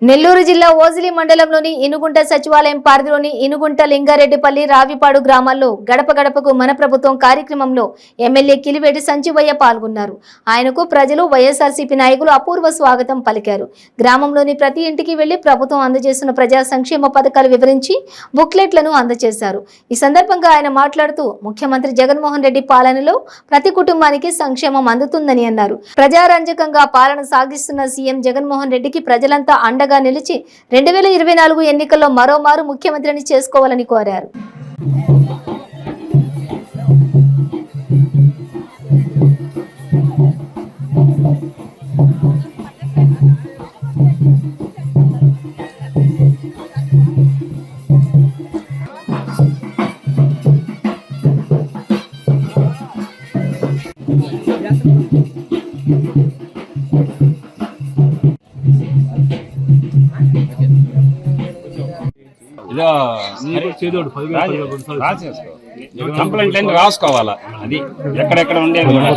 నెల్లూరు జిల్లా ఓజిలి మండలంలోని ఇనుగుంట సచివాలయం పరిధిలోని ఇనుగుంట లింగారెడ్డిపల్లి రావిపాడు గ్రామాల్లో గడప గడపకు మన ప్రభుత్వం కార్యక్రమంలో ఎమ్మెల్యే కిలివేటి సంజీవయ్య పాల్గొన్నారు. ఆయనకు ప్రజలు వైఎస్ఆర్సీపీ నాయకులు అపూర్వ స్వాగతం పలికారు. గ్రామంలోని ప్రతి ఇంటికి వెళ్లి ప్రభుత్వం అందజేస్తున్న ప్రజా సంక్షేమ పథకాలు వివరించి బుక్లెట్లను అందజేశారు. ఈ సందర్భంగా ఆయన మాట్లాడుతూ ముఖ్యమంత్రి జగన్మోహన్ రెడ్డి పాలనలో ప్రతి కుటుంబానికి సంక్షేమం అందుతుందని అన్నారు. ప్రజారంజకంగా పాలన సాగిస్తున్న సీఎం జగన్మోహన్ రెడ్డికి ప్రజలంతా అండగా నిలిచి 2024 ఎన్నికల్లో మరోమారు ముఖ్యమంత్రిని చేసుకోవాలని కోరారు. కంప్లైంట్ అన్ని రాసుకోవాలా, అది ఎక్కడెక్కడ ఉండేది కూడా.